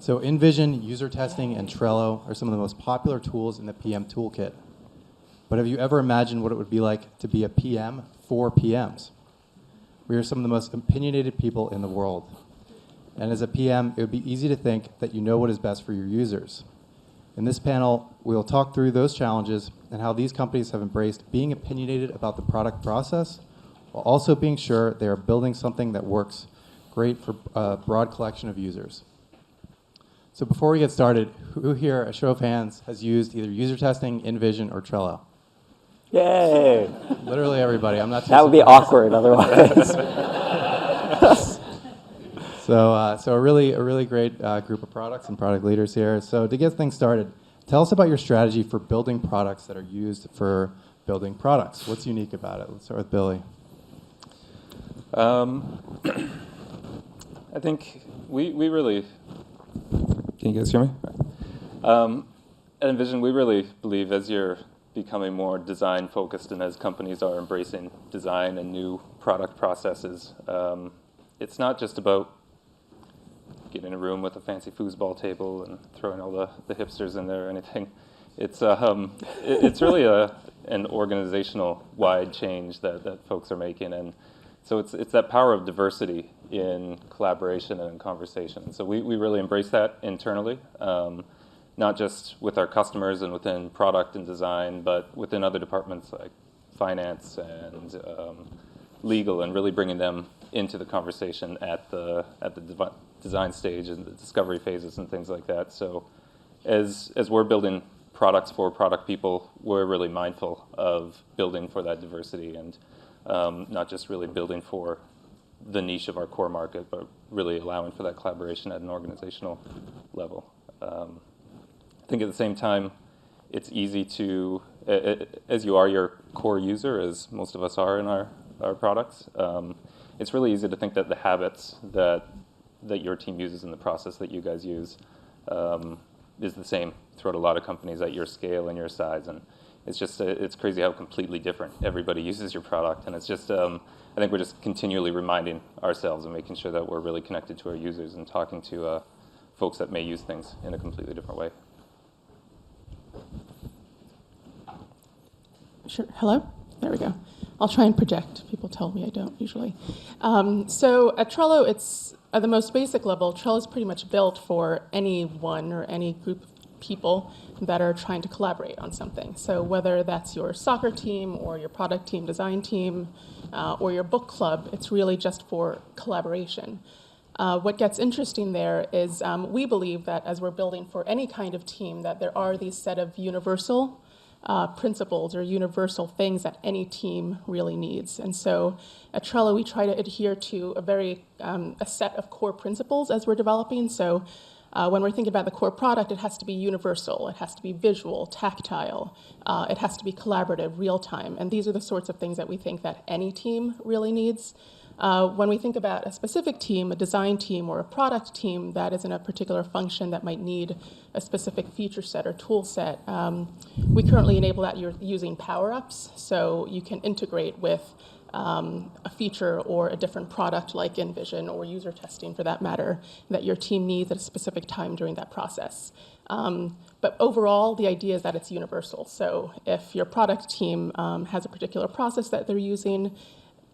So InVision, UserTesting, and Trello are some of the most popular tools in the PM toolkit. But have you ever imagined what it would be like to be a PM for PMs? We are some of the most opinionated people in the world. And as a PM, it would be easy to think that you know what is best for your users. In this panel, we will talk through those challenges and how these companies have embraced being opinionated about the product process while also being sure they are building something that works great for a broad collection of users. So before we get started, who here, a show of hands, has used either UserTesting, InVision, or Trello? Yay! Literally everybody. I'm not too That would be awkward otherwise. So a really great group of products and product leaders here. So to get things started, tell us about your strategy for building products that are used for building products. What's unique about it? Let's start with Billy. I think we really... Can you guys hear me? At InVision, we really believe as you're becoming more design-focused and as companies are embracing design and new product processes, it's not just about getting in a room with a fancy foosball table and throwing all the hipsters in there or anything. It's really an organizational-wide change that folks are making, and so it's that power of diversity in collaboration and in conversation. So we really embrace that internally, not just with our customers and within product and design, but within other departments like finance and legal, and really bringing them into the conversation at the design stage and the discovery phases and things like that. So as we're building products for product people, we're really mindful of building for that diversity and not just really building for the niche of our core market, but really allowing for that collaboration at an organizational level. I think at the same time, it's easy to, as you are your core user, as most of us are in our products, it's really easy to think that the habits that your team uses and the process that you guys use is the same throughout a lot of companies at your scale and your size. And it's just, it's crazy how completely different everybody uses your product. And it's just, I think we're just continually reminding ourselves and making sure that we're really connected to our users and talking to folks that may use things in a completely different way. Sure. Hello? There we go. I'll try and project. People tell me I don't usually. So at Trello, it's at the most basic level, Trello is pretty much built for anyone or any group of people that are trying to collaborate on something. So whether that's your soccer team or your product team, design team, or your book club, it's really just for collaboration. What gets interesting there is we believe that as we're building for any kind of team, that there are these set of universal principles or universal things that any team really needs. And so at Trello, we try to adhere to a set of core principles as we're developing. So when we're thinking about the core product, it has to be universal, it has to be visual, tactile, it has to be collaborative, real-time, and these are the sorts of things that we think that any team really needs. When we think about a specific team, a design team or a product team that is in a particular function that might need a specific feature set or tool set, we currently enable that using power-ups, so you can integrate with a feature or a different product like InVision or UserTesting for that matter that your team needs at a specific time during that process. But overall, the idea is that it's universal. So if your product team has a particular process that they're using,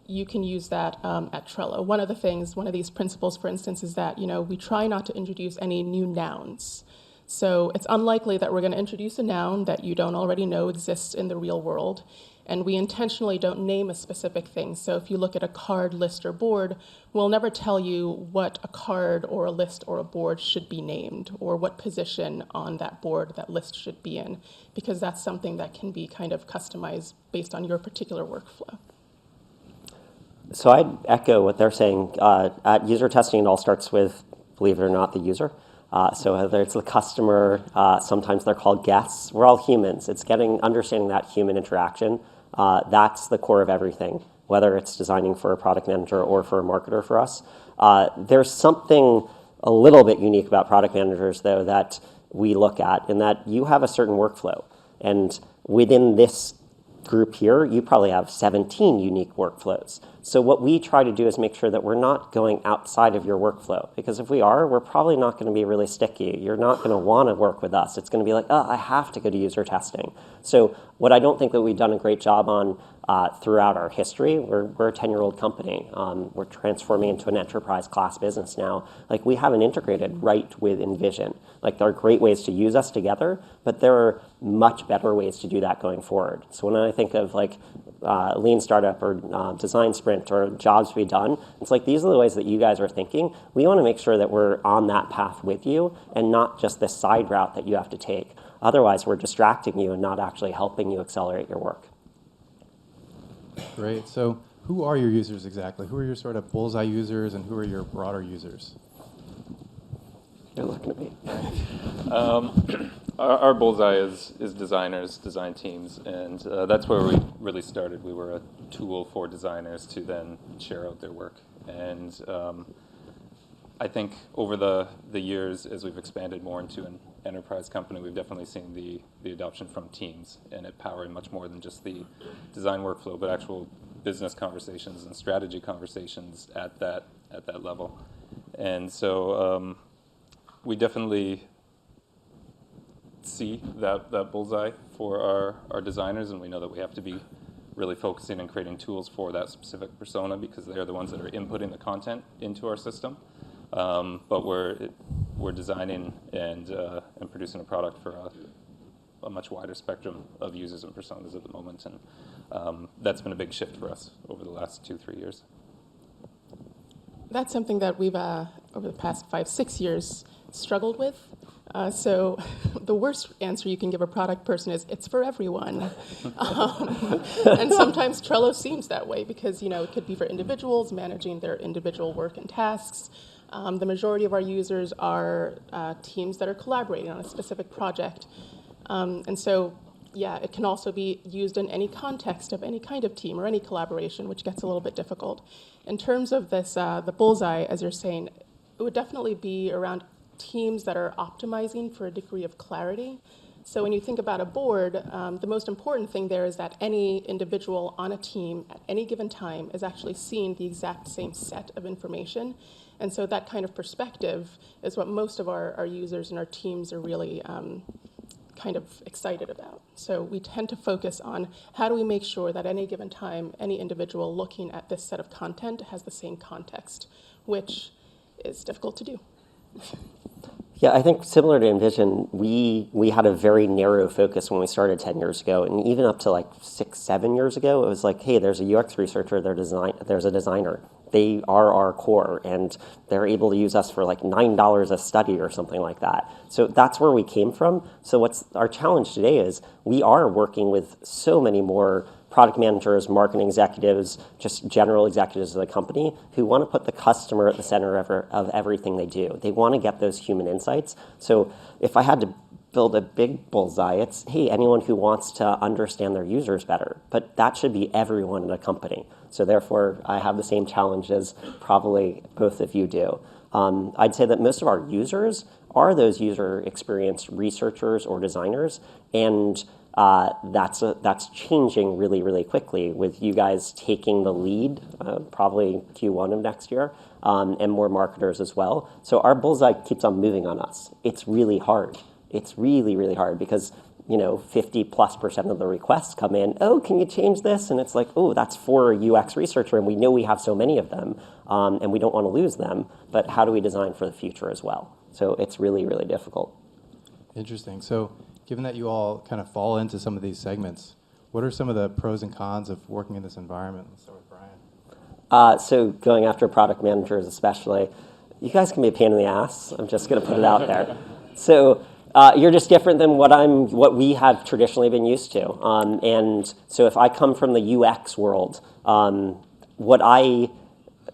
you can use that at Trello. One of these principles, for instance, is that we try not to introduce any new nouns. So it's unlikely that we're going to introduce a noun that you don't already know exists in the real world. And we intentionally don't name a specific thing. So if you look at a card, list, or board, we'll never tell you what a card or a list or a board should be named or what position on that board that list should be in, because that's something that can be kind of customized based on your particular workflow. So I'd echo what they're saying. At user testing, it all starts with, believe it or not, the user. So whether it's the customer, sometimes they're called guests. We're all humans. It's understanding that human interaction. That's the core of everything, whether it's designing for a product manager or for a marketer for us. There's something a little bit unique about product managers, though, that we look at, in that you have a certain workflow. And within this group here, you probably have 17 unique workflows. So what we try to do is make sure that we're not going outside of your workflow, because if we are, we're probably not going to be really sticky. You're not going to want to work with us. It's going to be like, oh, I have to go to user testing. So what I don't think that we've done a great job on throughout our history, we're a 10-year-old company. We're transforming into an enterprise class business now. Like, we haven't integrated right with InVision. Like, there are great ways to use us together, but there are much better ways to do that going forward. So when I think of like lean startup or design sprint or jobs to be done, it's like, these are the ways that you guys are thinking. We want to make sure that we're on that path with you and not just this side route that you have to take. Otherwise, we're distracting you and not actually helping you accelerate your work. Great. So who are your users exactly? Who are your sort of bullseye users, and who are your broader users? You're looking at me. Our bullseye is designers, design teams, and that's where we really started. We were a tool for designers to then share out their work. And I think over the years, as we've expanded more into an enterprise company, we've definitely seen the adoption from teams, and it powering much more than just the design workflow, but actual business conversations and strategy conversations at that level. And so we definitely see that bullseye for our designers, and we know that we have to be really focusing and creating tools for that specific persona, because they're the ones that are inputting the content into our system. But we're designing and producing a product for a much wider spectrum of users and personas at the moment, and that's been a big shift for us over the last 2-3 years. That's something that we've, over the past 5-6 years, struggled with. So the worst answer you can give a product person is, it's for everyone. And sometimes Trello seems that way, because it could be for individuals managing their individual work and tasks. The majority of our users are teams that are collaborating on a specific project. And so, yeah, it can also be used in any context of any kind of team or any collaboration, which gets a little bit difficult. In terms of this, the bullseye, as you're saying, it would definitely be around teams that are optimizing for a degree of clarity. So when you think about a board, the most important thing there is that any individual on a team at any given time is actually seeing the exact same set of information. And so that kind of perspective is what most of our users and our teams are really kind of excited about. So we tend to focus on how do we make sure that any given time, any individual looking at this set of content has the same context, which is difficult to do. Yeah, I think similar to InVision, we had a very narrow focus when we started 10 years ago, and even up to like 6-7 years ago, it was like, hey, there's a UX researcher, there's a designer. They are our core, and they're able to use us for like $9 a study or something like that. So that's where we came from. So what's our challenge today is we are working with so many more product managers, marketing executives, just general executives of the company who want to put the customer at the center of everything they do. They want to get those human insights. So if I had to build a big bullseye, it's, hey, anyone who wants to understand their users better. But that should be everyone in a company. So therefore, I have the same challenge as probably both of you do. I'd say that most of our users are those user experience researchers or designers, and that's changing really, really quickly with you guys taking the lead, probably Q1 of next year, and more marketers as well. So our bullseye keeps on moving on us. It's really hard. It's really, really hard because 50+% of the requests come in, oh, can you change this? And it's like, oh, that's for a UX researcher, and we know we have so many of them, and we don't want to lose them, but how do we design for the future as well? So it's really, really difficult. Interesting. So given that you all kind of fall into some of these segments, what are some of the pros and cons of working in this environment? Let's start with Brian. So going after product managers especially, you guys can be a pain in the ass. I'm just going to put it out there. So you're just different than what we have traditionally been used to. And so if I come from the UX world,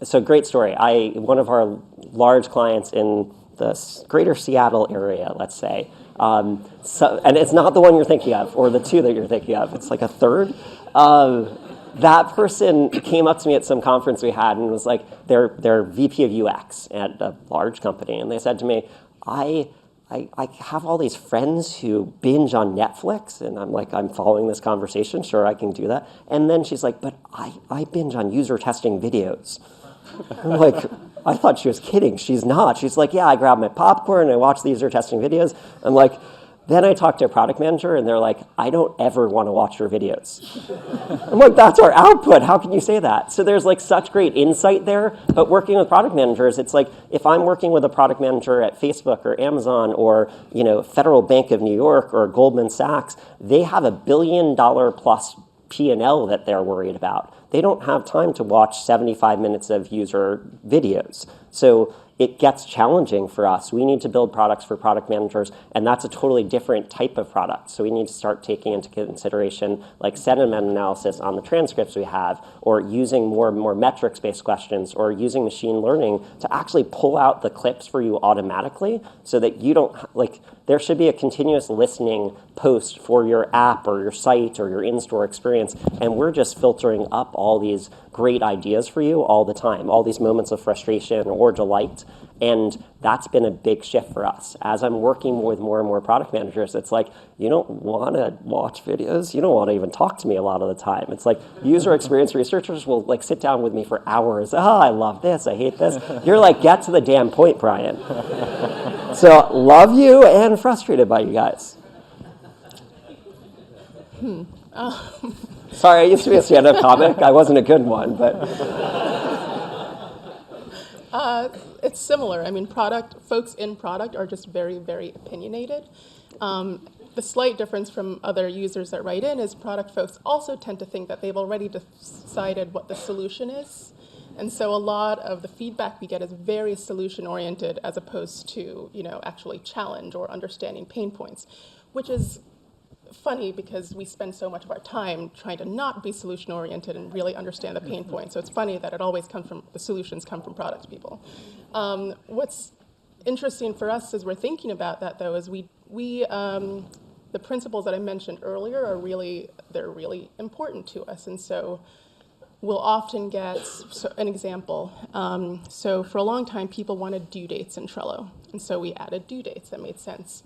so great story. One of our large clients in the greater Seattle area, let's say, and it's not the one you're thinking of, or the two that you're thinking of. It's like a third. That person came up to me at some conference we had and was like, they're VP of UX at a large company, and they said to me, I I have all these friends who binge on Netflix, and I'm like, I'm following this conversation, sure, I can do that. And then she's like, but I binge on user testing videos. I'm like, I thought she was kidding. She's not. She's like, yeah, I grab my popcorn and I watch the user testing videos. I'm like, then I talked to a product manager, and they're like, I don't ever want to watch your videos. I'm like, that's our output. How can you say that? So there's like such great insight there. But working with product managers, it's like if I'm working with a product manager at Facebook or Amazon or Federal Bank of New York or Goldman Sachs, they have $1 billion plus P&L that they're worried about. They don't have time to watch 75 minutes of user videos. So it gets challenging for us. We need to build products for product managers, and that's a totally different type of product. So we need to start taking into consideration like sentiment analysis on the transcripts we have, or using more and more metrics-based questions, or using machine learning to actually pull out the clips for you automatically so that you don't, like, there should be a continuous listening post for your app or your site or your in-store experience, and we're just filtering up all these great ideas for you all the time, all these moments of frustration or delight. And that's been a big shift for us. As I'm working with more and more product managers, it's like, you don't want to watch videos. You don't want to even talk to me a lot of the time. It's like user experience researchers will like sit down with me for hours. Oh, I love this. I hate this. You're like, get to the damn point, Brian. So love you and frustrated by you guys. Sorry, I used to be a stand-up comic. I wasn't a good one, but... It's similar. I mean, folks in product are just very, very opinionated. The slight difference from other users that write in is product folks also tend to think that they've already decided what the solution is. And so a lot of the feedback we get is very solution-oriented as opposed to, actually challenge or understanding pain points, which is funny because we spend so much of our time trying to not be solution-oriented and really understand the pain points. So it's funny that it always comes from, the solutions come from product people. What's interesting for us as we're thinking about that, though, is the principles that I mentioned earlier are they're really important to us. And so we'll often get an example. So for a long time, people wanted due dates in Trello. And so we added due dates. That made sense.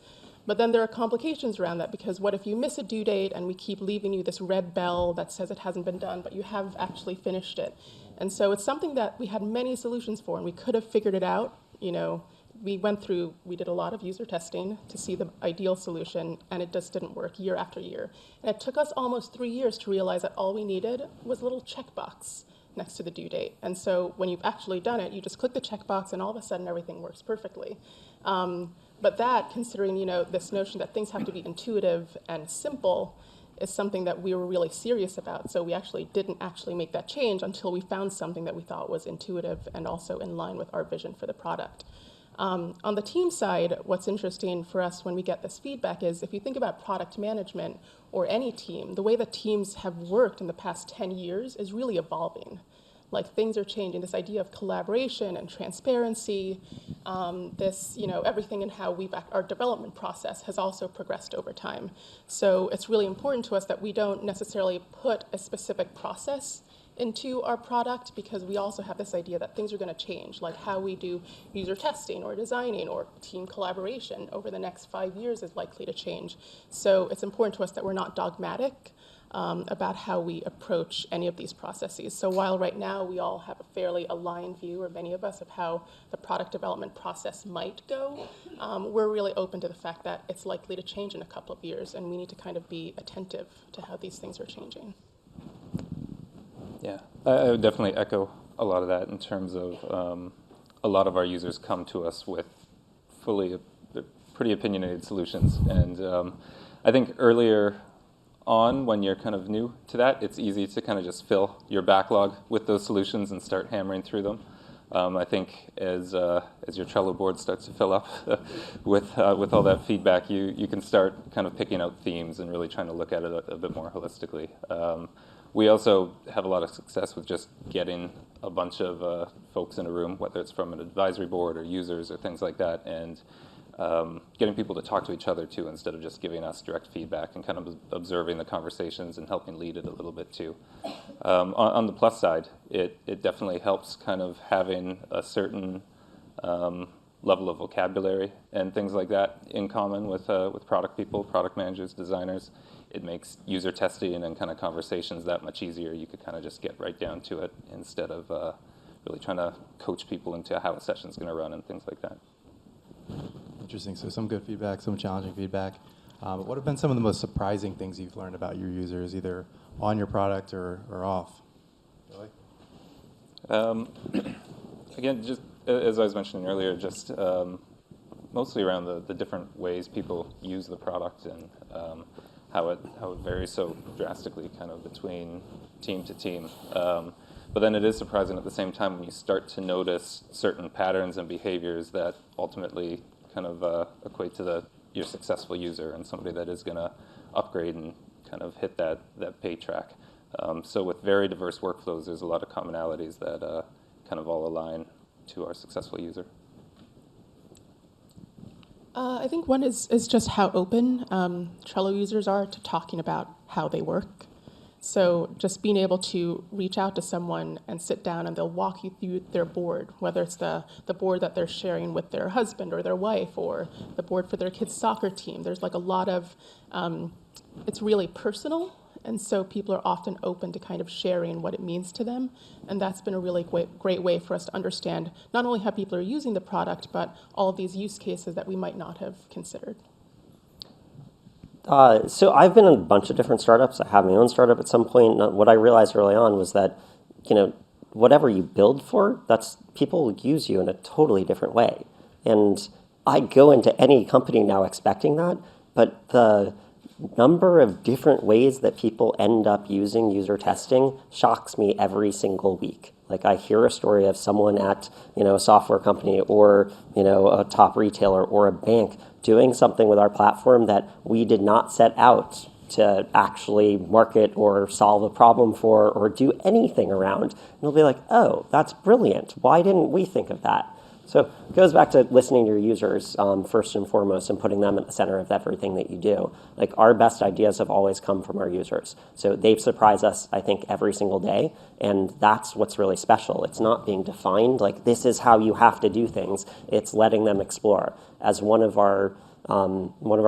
But then there are complications around that, because what if you miss a due date and we keep leaving you this red bell that says it hasn't been done, but you have actually finished it? And so it's something that we had many solutions for, and we could have figured it out. We did a lot of user testing to see the ideal solution, and it just didn't work year after year. And it took us almost 3 years to realize that all we needed was a little checkbox next to the due date. And so when you've actually done it, you just click the checkbox, and all of a sudden everything works perfectly. But that, considering this notion that things have to be intuitive and simple, is something that we were really serious about. So we didn't make that change until we found something that we thought was intuitive and also in line with our vision for the product. On the team side, what's interesting for us when we get this feedback is if you think about product management or any team, the way that teams have worked in the past 10 years is really evolving. Like, things are changing. This idea of collaboration and transparency, everything in how our development process has also progressed over time. So it's really important to us that we don't necessarily put a specific process into our product, because we also have this idea that things are going to change, like how we do user testing or designing or team collaboration over the next 5 years is likely to change. So it's important to us that we're not dogmatic about how we approach any of these processes. So while right now we all have a fairly aligned view, or many of us, of how the product development process might go, we're really open to the fact that it's likely to change in a couple of years, and we need to kind of be attentive to how these things are changing. Yeah, I would definitely echo a lot of that in terms of a lot of our users come to us with pretty opinionated solutions. And I think earlier on, when you're kind of new to that, it's easy to kind of just fill your backlog with those solutions and start hammering through them. I think as your Trello board starts to fill up with all that feedback, you can start kind of picking out themes and really trying to look at it a bit more holistically. We also have a lot of success with just getting a bunch of folks in a room, whether it's from an advisory board or users or things like that, and getting people to talk to each other too, instead of just giving us direct feedback, and kind of observing the conversations and helping lead it a little bit too. On the plus side, it definitely helps kind of having a certain level of vocabulary and things like that in common with product people, product managers, designers. It makes user testing and kind of conversations that much easier. You could kind of just get right down to it instead of really trying to coach people into how a session's going to run and things like that. Interesting. So some good feedback, some challenging feedback. What have been some of the most surprising things you've learned about your users, either on your product or off? Really? Again, just as I was mentioning earlier, just mostly around the different ways people use the product and how it varies so drastically kind of between team to team. But then it is surprising at the same time when you start to notice certain patterns and behaviors that ultimately kind of equate to your successful user and somebody that is going to upgrade and kind of hit that pay track. So with very diverse workflows, there's a lot of commonalities that kind of all align to our successful user. I think one is just how open Trello users are to talking about how they work. So just being able to reach out to someone and sit down and they'll walk you through their board, whether it's the board that they're sharing with their husband or their wife or the board for their kids' soccer team. There's like a lot of, it's really personal. And so people are often open to kind of sharing what it means to them. And that's been a really great way for us to understand not only how people are using the product, but all of these use cases that we might not have considered. So I've been in a bunch of different startups. I have my own startup at some point. What I realized early on was that, whatever you build for, people use you in a totally different way. And I go into any company now expecting that, but the number of different ways that people end up using user testing shocks me every single week. Like I hear a story of someone at a software company or a top retailer or a bank doing something with our platform that we did not set out to actually market or solve a problem for or do anything around. And they'll be like, oh, that's brilliant. Why didn't we think of that? So it goes back to listening to your users first and foremost and putting them at the center of everything that you do. Like our best ideas have always come from our users. So they've surprised us, I think, every single day. And that's what's really special. It's not being defined like this is how you have to do things. It's letting them explore. As one of our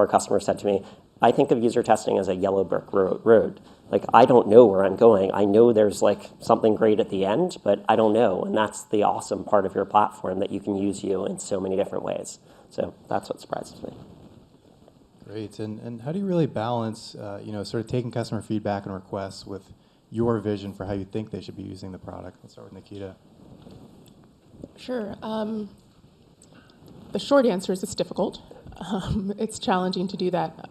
customers said to me, I think of user testing as a yellow brick road. Like, I don't know where I'm going. I know there's like something great at the end, but I don't know. And that's the awesome part of your platform, that you can use you in so many different ways. So that's what surprises me. Great. And how do you really balance, sort of taking customer feedback and requests with your vision for how you think they should be using the product? Let's start with Nikita. Sure. The short answer is it's difficult. It's challenging to do that.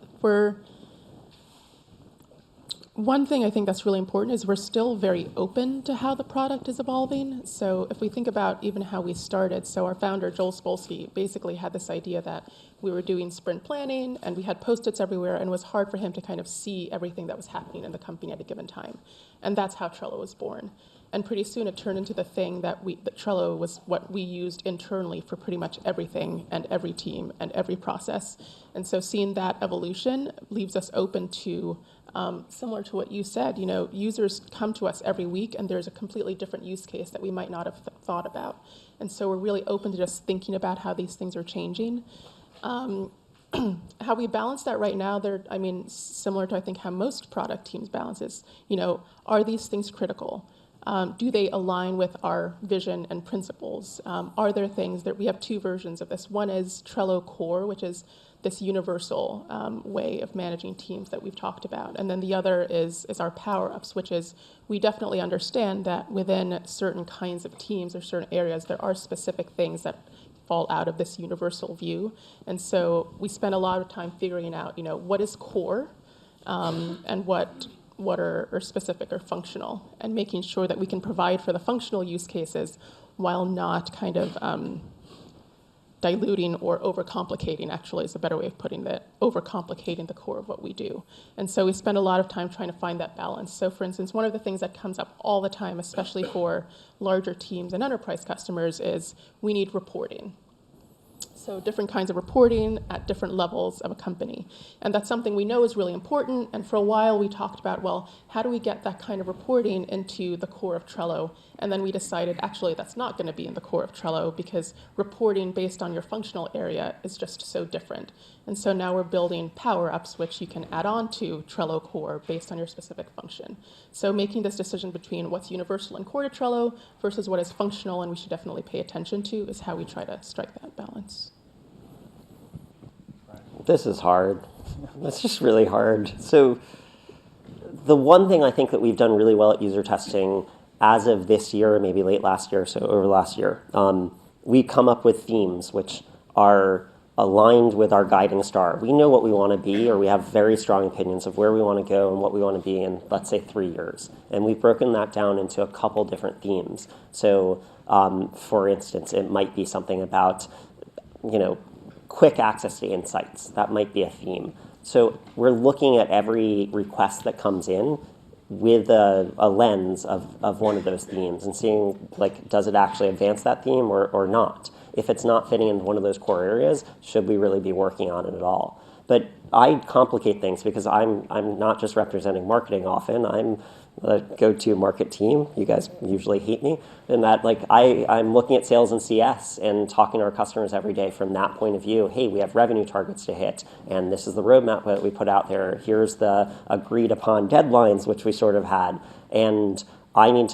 One thing I think that's really important is we're still very open to how the product is evolving. So if we think about even how we started, so our founder, Joel Spolsky, basically had this idea that we were doing sprint planning and we had Post-its everywhere, and it was hard for him to kind of see everything that was happening in the company at a given time. And that's how Trello was born. And pretty soon it turned into the thing that Trello was what we used internally for pretty much everything and every team and every process. And so seeing that evolution leaves us open to, similar to what you said, users come to us every week and there's a completely different use case that we might not have thought about. And so we're really open to just thinking about how these things are changing. How we balance that right now, similar to I think how most product teams balance is, are these things critical? Do they align with our vision and principles? Are there things that we have two versions of this? One is Trello Core, which is this universal way of managing teams that we've talked about. And then the other is our power-ups, which is we definitely understand that within certain kinds of teams or certain areas, there are specific things that fall out of this universal view. And so we spend a lot of time figuring out, what is core and what are specific or functional, and making sure that we can provide for the functional use cases while not kind of diluting or overcomplicating, actually is a better way of putting it, overcomplicating the core of what we do. And so we spend a lot of time trying to find that balance. So for instance, one of the things that comes up all the time, especially for larger teams and enterprise customers, is we need reporting. So different kinds of reporting at different levels of a company. And that's something we know is really important. And for a while we talked about, well, how do we get that kind of reporting into the core of Trello? And then we decided, actually, that's not going to be in the core of Trello because reporting based on your functional area is just so different. And so now we're building power-ups which you can add on to Trello core based on your specific function. So making this decision between what's universal and core to Trello versus what is functional and we should definitely pay attention to is how we try to strike that balance. This is hard. It's just really hard. So the one thing I think that we've done really well at user testing as of this year, maybe late last year, so over last year, we come up with themes which are aligned with our guiding star. We know what we want to be, or we have very strong opinions of where we want to go and what we want to be in, let's say, 3 years. And we've broken that down into a couple different themes. So, for instance, it might be something about, quick access to insights. That might be a theme. So we're looking at every request that comes in with a lens of one of those themes and seeing, does it actually advance that theme or not? If it's not fitting into one of those core areas, should we really be working on it at all? But I complicate things because I'm not just representing marketing often. I'm the go-to market team. You guys usually hate me. And that, I'm looking at sales and CS and talking to our customers every day from that point of view. Hey, we have revenue targets to hit, and this is the roadmap that we put out there. Here's the agreed upon deadlines, which we sort of had. And I need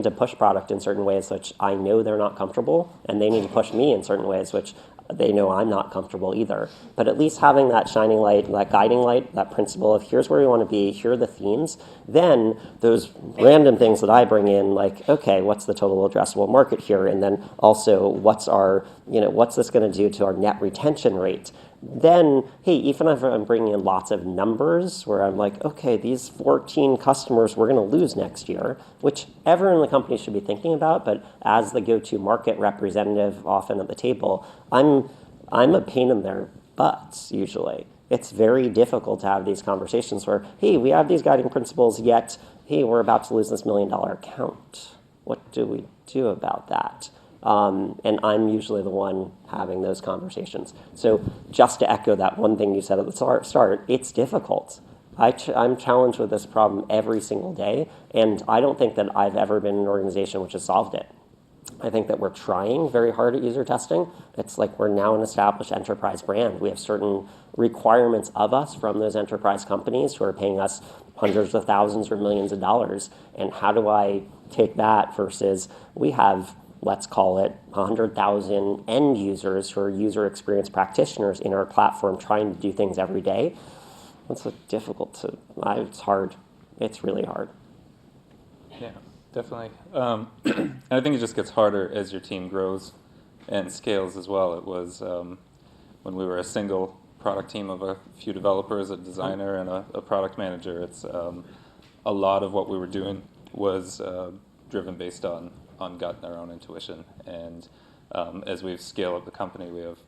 to push product in certain ways which I know they're not comfortable, and they need to push me in certain ways which they know I'm not comfortable either. But at least having that shining light, that guiding light, that principle of here's where we want to be, here are the themes, then those random things that I bring in, okay, what's the total addressable market here? And then also what's this going to do to our net retention rate? Then, hey, even if I'm bringing in lots of numbers where I'm okay, these 14 customers we're going to lose next year, which everyone in the company should be thinking about, but as the go-to market representative often at the table, I'm a pain in their butts usually. It's very difficult to have these conversations where, hey, we have these guiding principles, yet, hey, we're about to lose this $1 million account. What do we do about that? And I'm usually the one having those conversations. So just to echo that one thing you said at the start, it's difficult. I'm challenged with this problem every single day, and I don't think that I've ever been in an organization which has solved it. I think that we're trying very hard at user testing. It's we're now an established enterprise brand. We have certain requirements of us from those enterprise companies who are paying us hundreds of thousands or millions of dollars. And how do I take that versus we have, let's call it 100,000 end users who are user experience practitioners in our platform trying to do things every day? It's difficult it's hard. It's really hard. Yeah, definitely. And I think it just gets harder as your team grows and scales as well. It was when we were a single product team of a few developers, a designer, and a product manager. It's a lot of what we were doing was driven based on gut and our own intuition. And as we've scaled up the company, we have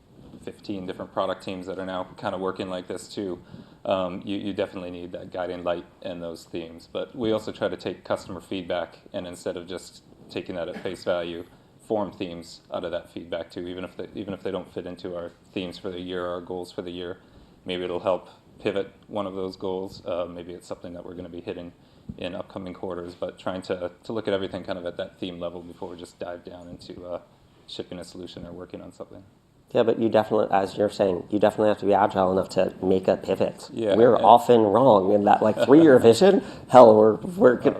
15 different product teams that are now kind of working like this too. You definitely need that guiding light and those themes. But we also try to take customer feedback, and instead of just taking that at face value, form themes out of that feedback too. Even if they don't fit into our themes for the year, our goals for the year, maybe it'll help pivot one of those goals. Maybe it's something that we're going to be hitting in upcoming quarters. But trying to look at everything kind of at that theme level before we just dive down into shipping a solution or working on something. Yeah, but you definitely, as you're saying, you definitely have to be agile enough to make a pivot. Yeah, we're often wrong in that 3-year vision. Hell,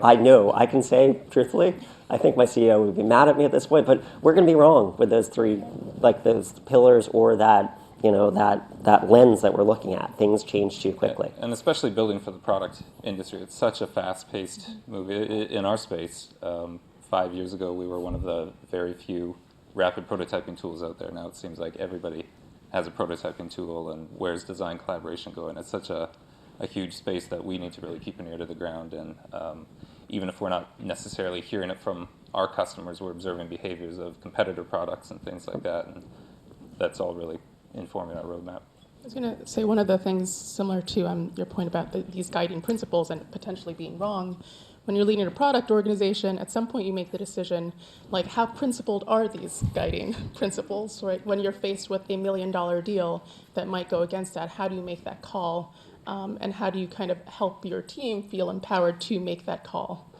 I know, I can say truthfully, I think my CEO would be mad at me at this point, but we're going to be wrong with those three, those pillars or that, that lens that we're looking at. Things change too quickly. And especially building for the product industry. It's such a fast-paced move. In our space, 5 years ago, we were one of the very few rapid prototyping tools out there. Now it seems like everybody has a prototyping tool, and where's design collaboration going? It's such a huge space that we need to really keep an ear to the ground. And even if we're not necessarily hearing it from our customers, we're observing behaviors of competitor products and things like that. And that's all really informing our roadmap. I was going to say one of the things similar to your point about these guiding principles and potentially being wrong when you're leading a product organization, at some point you make the decision, like, how principled are these guiding principles, right? When you're faced with $1 million deal that might go against that, how do you make that call? And how do you kind of help your team feel empowered to make that call?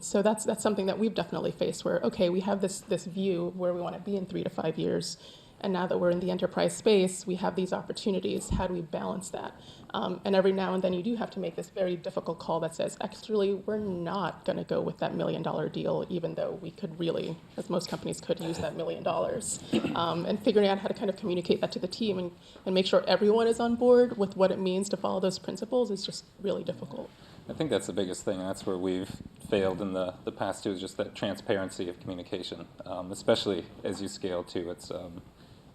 So that's something that we've definitely faced where, okay, we have this view of where we want to be in 3 to 5 years. And now that we're in the enterprise space, we have these opportunities. How do we balance that? And every now and then you do have to make this very difficult call that says, actually, we're not going to go with that $1 million deal, even though we could really, as most companies could, use that $1 million. And figuring out how to kind of communicate that to the team and make sure everyone is on board with what it means to follow those principles is just really difficult. I think that's the biggest thing. That's where we've failed in the past too, is just that transparency of communication, especially as you scale too.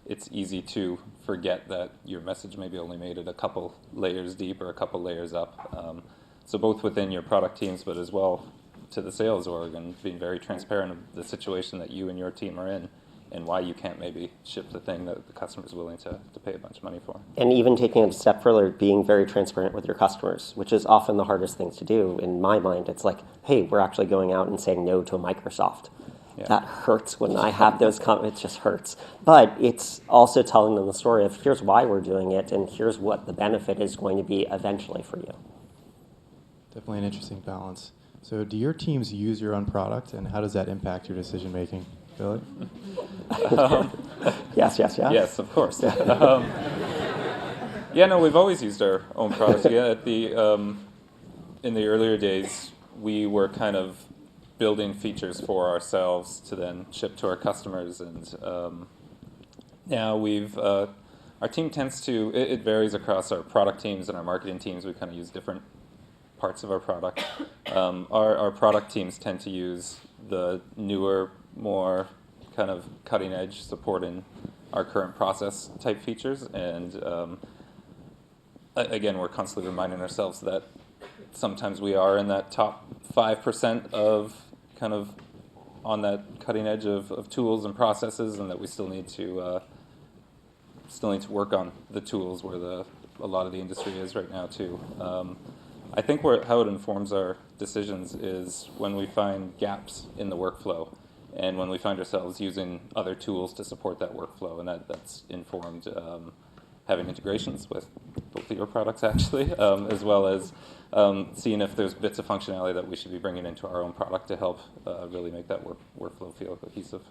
It's easy to forget that your message maybe only made it a couple layers deep or a couple layers up. So both within your product teams, but as well to the sales org, and being very transparent of the situation that you and your team are in and why you can't maybe ship the thing that the customer's willing to pay a bunch of money for. And even taking it a step further, being very transparent with your customers, which is often the hardest thing to do in my mind. It's like, hey, we're actually going out and saying no to a Microsoft. Yeah. That hurts when I have those comments. It just hurts. But it's also telling them the story of here's why we're doing it and here's what the benefit is going to be eventually for you. Definitely an interesting balance. So do your teams use your own product, and how does that impact your decision making? Billy? Yes. Yes, of course. Yeah, no, we've always used our own products. Yeah, in the earlier days, we were kind of building features for ourselves to then ship to our customers, and now our team tends to, it varies across our product teams and our marketing teams. We kind of use different parts of our product. Our product teams tend to use the newer, more kind of cutting edge support in our current process type features, and again, we're constantly reminding ourselves that sometimes we are in that top 5% of kind of on that cutting edge of tools and processes, and that we still need to work on the tools where a lot of the industry is right now too. I think how it informs our decisions is when we find gaps in the workflow, and when we find ourselves using other tools to support that workflow, and that's informed having integrations with both of your products actually, as well as seeing if there's bits of functionality that we should be bringing into our own product to help really make that workflow feel cohesive.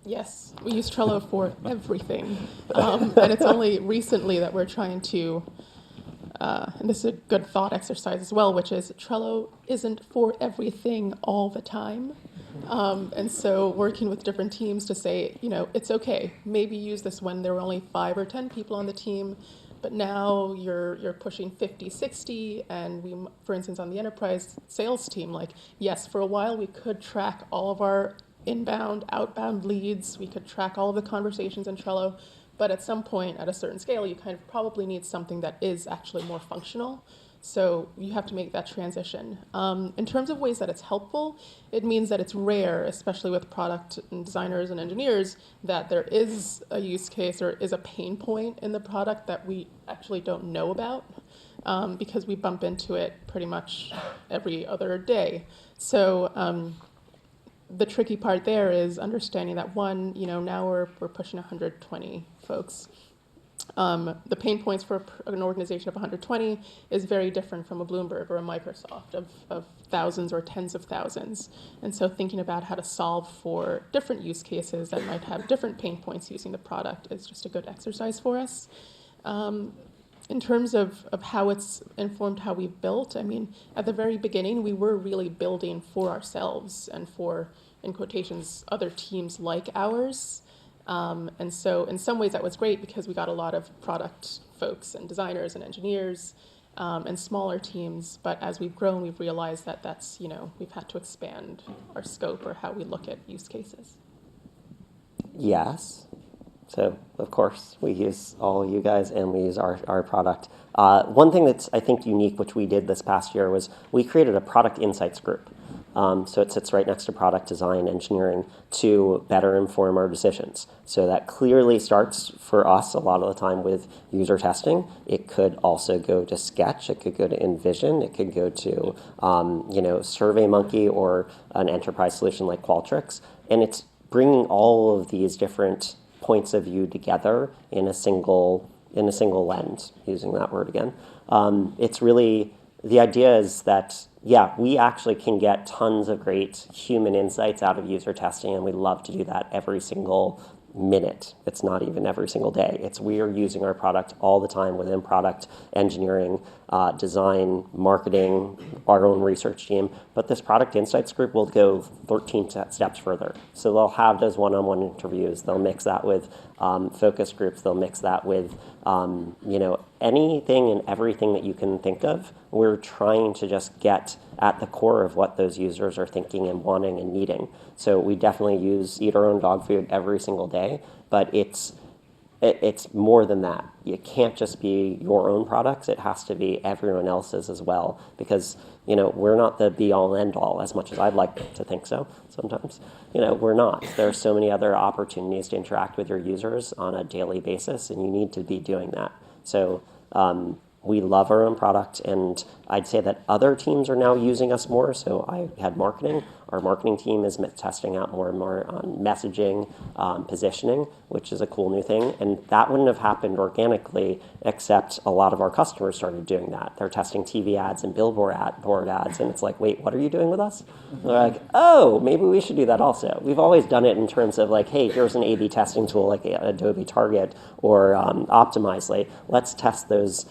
Yes, we use Trello for everything, and it's only recently that we're trying to, and this is a good thought exercise as well, which is Trello isn't for everything all the time. And so working with different teams to say, it's okay, maybe use this when there were only 5 or 10 people on the team, but now you're pushing 50, 60, and we, for instance, on the enterprise sales team, yes, for a while we could track all of our inbound, outbound leads, we could track all of the conversations in Trello, but at some point, at a certain scale, you kind of probably need something that is actually more functional. So you have to make that transition. In terms of ways that it's helpful, it means that it's rare, especially with product and designers and engineers, that there is a use case or is a pain point in the product that we actually don't know about, because we bump into it pretty much every other day. So the tricky part there is understanding that now we're pushing 120 folks. The pain points for an organization of 120 is very different from a Bloomberg or a Microsoft of thousands or tens of thousands. And so thinking about how to solve for different use cases that might have different pain points using the product is just a good exercise for us. In terms of how it's informed how we built, at the very beginning, we were really building for ourselves and for, in quotations, other teams like ours. And so in some ways that was great because we got a lot of product folks and designers and engineers and smaller teams. But as we've grown, we've realized that we've had to expand our scope or how we look at use cases. Yes. So, of course, we use all you guys and we use our product. One thing that's, I think, unique, which we did this past year, was we created a product insights group. So it sits right next to product design engineering to better inform our decisions. So that clearly starts for us a lot of the time with user testing. It could also go to Sketch. It could go to InVision. It could go to SurveyMonkey or an enterprise solution like Qualtrics. And it's bringing all of these different points of view together in a single lens, using that word again. It's really, the idea is that, yeah, we actually can get tons of great human insights out of user testing, and we love to do that every single minute. It's not even every single day. We are using our product all the time within product engineering, design, marketing, our own research team. But this product insights group will go 13 steps further. So they'll have those one-on-one interviews. They'll mix that with focus groups. They'll mix that with anything and everything that you can think of. We're trying to just get at the core of what those users are thinking and wanting and needing. So we definitely eat our own dog food every single day, but it's more than that. You can't just be your own products. It has to be everyone else's as well, because we're not the be-all, end-all, as much as I'd like to think so sometimes. We're not. There are so many other opportunities to interact with your users on a daily basis, and you need to be doing that. So we love our own product, and I'd say that other teams are now using us more. So I had marketing. Our marketing team is testing out more and more on messaging, positioning, which is a cool new thing. And that wouldn't have happened organically, except a lot of our customers started doing that. They're testing TV ads and billboard ads, and it's like, wait, what are you doing with us? And they're like, oh, maybe we should do that also. We've always done it in terms of like, hey, here's an A/B testing tool like Adobe Target or Optimizely. Let's test those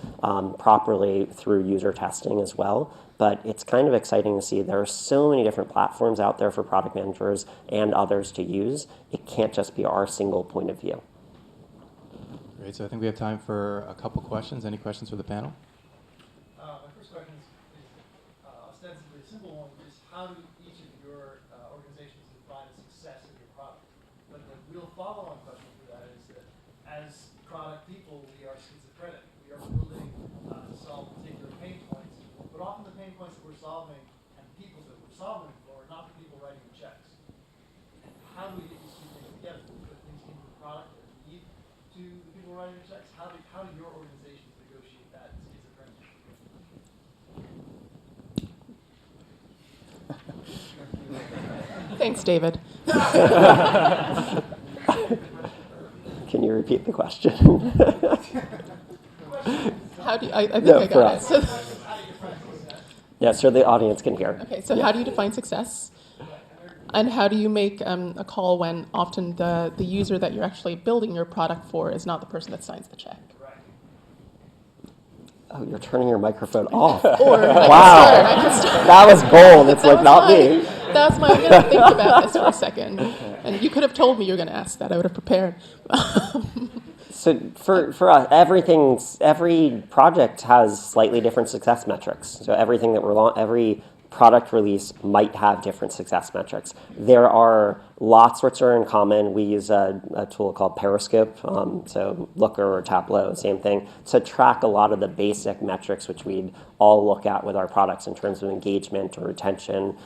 properly through user testing as well. But it's kind of exciting to see there are so many different platforms out there for product managers and others to use. It can't just be our single point of view. Great. So I think we have time for a couple questions. Any questions for the panel? My first question is ostensibly a simple one, which is how do each of your organizations define a success of your product? But the real follow-on question to that is that as product people, we are schizophrenic. We are building to solve particular pain points. But often the pain points that we're solving and the people that we're solving for are not the people writing the checks. How do we get these two things together? Do we put things into the product that lead to the people writing the checks? How do your organizations negotiate that schizophrenia? Thanks, David. Can you repeat the question? How do you, I think No, I for got us. it. So, Yeah, so the audience can hear. okay, so how do you define success? And how do you make a call when often the user that you're actually building your product for is not the person that signs the check? Oh, you're turning your microphone off. Or Wow. I can start. That was bold. It's like, not me. That's my, I'm going to think about this for a second. And you could have told me you were going to ask that. I would have prepared. So for us, every project has slightly different success metrics. So everything that every product release might have different success metrics. There are lots which are in common. We use a tool called Periscope, so Looker or Tableau, same thing, to track a lot of the basic metrics which we'd all look at with our products in terms of engagement or retention.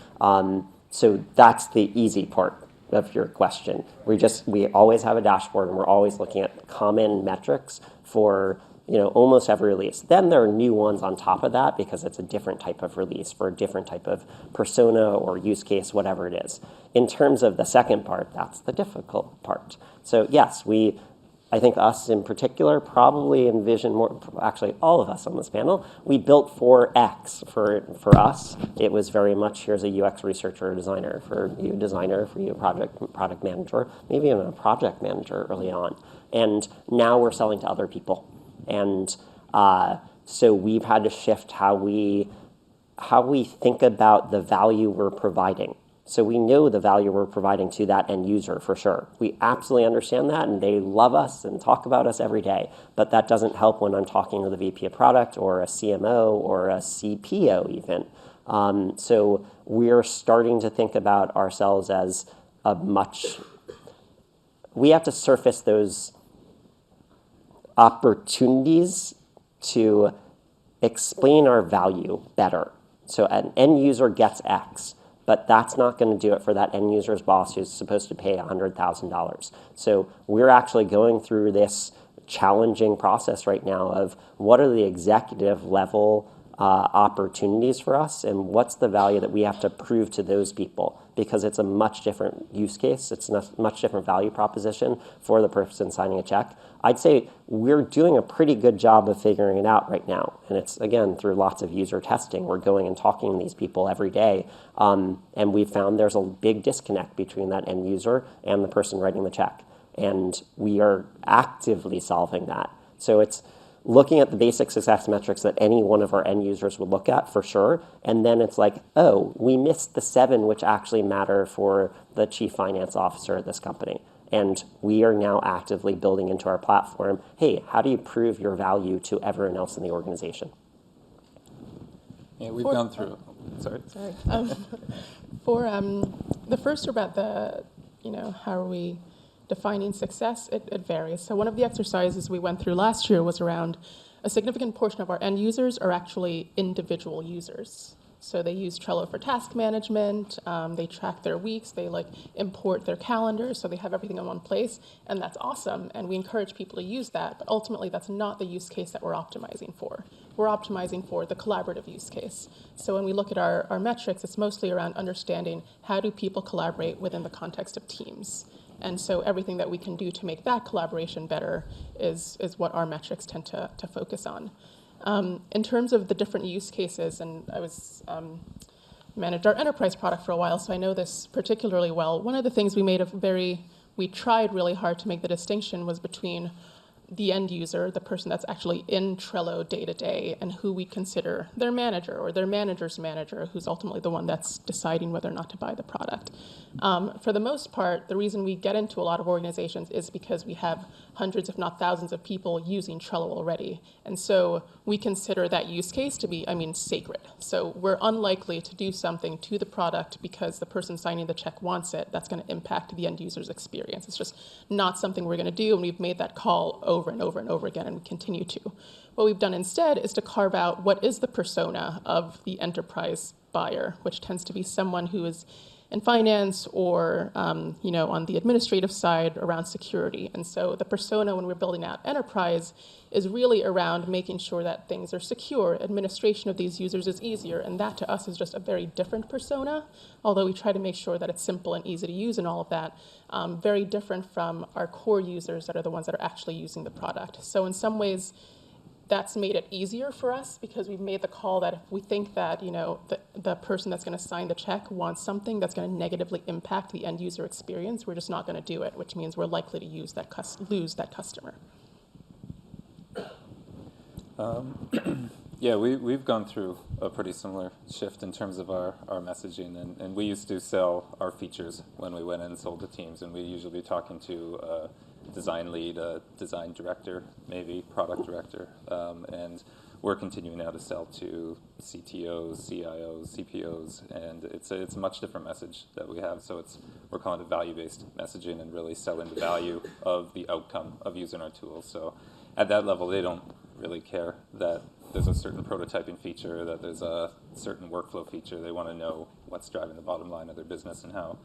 So that's the easy part of your question. We always have a dashboard, and we're always looking at common metrics for almost every release. Then there are new ones on top of that because it's a different type of release for a different type of persona or use case, whatever it is. In terms of the second part, that's the difficult part. So yes, I think us in particular, probably InVision more, actually all of us on this panel, we built for X. For us, it was very much, here's a UX researcher or designer, for you a designer, for you a product manager, maybe even a project manager early on. And now we're selling to other people. And so we've had to shift how we think about the value we're providing. So we know the value we're providing to that end user for sure. We absolutely understand that, and they love us and talk about us every day. But that doesn't help when I'm talking to the VP of product or a CMO or a CPO even. So we're starting to think about ourselves as we have to surface those opportunities to explain our value better. So an end user gets X. but that's not going to do it for that end user's boss who's supposed to pay $100,000. So we're actually going through this challenging process right now of what are the executive level opportunities for us, and what's the value that we have to prove to those people, because it's a much different use case. It's a much different value proposition for the person signing a check. I'd say we're doing a pretty good job of figuring it out right now. And it's, again, through lots of user testing. We're going and talking to these people every day. And we've found there's a big disconnect between that end user and the person writing the check. And we are actively solving that. So it's looking at the basic success metrics that any one of our end users would look at, for sure. And then it's like, oh, we missed the 7 which actually matter for the chief finance officer at this company. And we are now actively building into our platform, hey, how do you prove your value to everyone else in the organization? Yeah, we've gone through. Sorry. For the first about the, how are we defining success, it varies. So one of the exercises we went through last year was around a significant portion of our end users are actually individual users. So they use Trello for task management, they track their weeks, they import their calendars, so they have everything in one place, and that's awesome, and we encourage people to use that, but ultimately that's not the use case that we're optimizing for. We're optimizing for the collaborative use case. So when we look at our metrics, it's mostly around understanding how do people collaborate within the context of teams. And so everything that we can do to make that collaboration better is what our metrics tend to focus on. In terms of the different use cases, and I was managed our enterprise product for a while, so I know this particularly well. One of the things we tried really hard to make the distinction was between the end user, the person that's actually in Trello day to day, and who we consider their manager or their manager's manager, who's ultimately the one that's deciding whether or not to buy the product. For the most part, the reason we get into a lot of organizations is because we have hundreds, if not thousands, of people using Trello already. And so we consider that use case to be, sacred. So we're unlikely to do something to the product because the person signing the check wants it. That's going to impact the end user's experience. It's just not something we're going to do, and we've made that call over and over and over again, and we continue to. What we've done instead is to carve out what is the persona of the enterprise buyer, which tends to be someone who is in finance or on the administrative side around security. And so the persona when we're building out enterprise is really around making sure that things are secure, administration of these users is easier, and that to us is just a very different persona, although we try to make sure that it's simple and easy to use and all of that, very different from our core users that are the ones that are actually using the product. So in some ways, that's made it easier for us because we've made the call that if we think that the person that's going to sign the check wants something that's going to negatively impact the end user experience, we're just not going to do it, which means we're likely to lose that customer. Yeah, we've gone through a pretty similar shift in terms of our messaging, and we used to sell our features when we went in and sold to teams, and we usually be talking to a design lead, a design director, maybe product director, and we're continuing now to sell to CTOs, CIOs, CPOs, and it's a much different message that we have. So we're calling it value-based messaging and really selling the value of the outcome of using our tools. So at that level, they don't really care that there's a certain prototyping feature, that there's a certain workflow feature. They want to know what's driving the bottom line of their business and how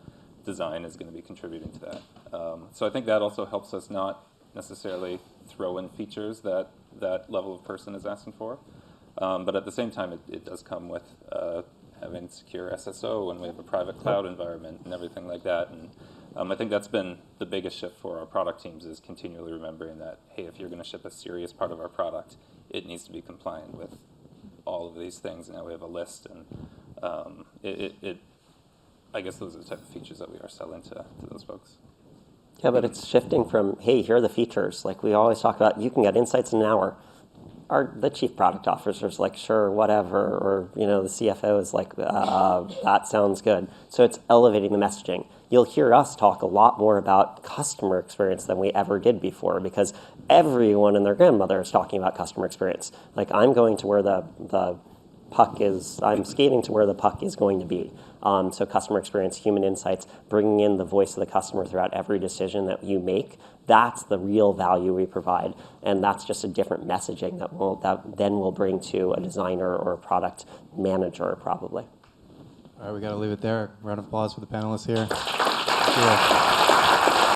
design is going to be contributing to that. So I think that also helps us not necessarily throw in features that level of person is asking for. But at the same time, it does come with having secure SSO, and we have a private cloud environment and everything like that. And I think that's been the biggest shift for our product teams, is continually remembering that, hey, if you're going to ship a serious part of our product, it needs to be compliant with all of these things. And now we have a list, and I guess those are the type of features that we are selling to those folks. Yeah, but it's shifting from, hey, here are the features. Like we always talk about, you can get insights in an hour. The chief product officer's like, sure, whatever, or the CFO is like, that sounds good. So it's elevating the messaging. You'll hear us talk a lot more about customer experience than we ever did before, because everyone and their grandmother is talking about customer experience. Like, I'm going to where the puck is, I'm skating to where the puck is going to be. So customer experience, human insights, bringing in the voice of the customer throughout every decision that you make, that's the real value we provide. And that's just a different messaging that then we'll bring to a designer or a product manager, probably. All right, we got to leave it there. Round of applause for the panelists here. Thank you.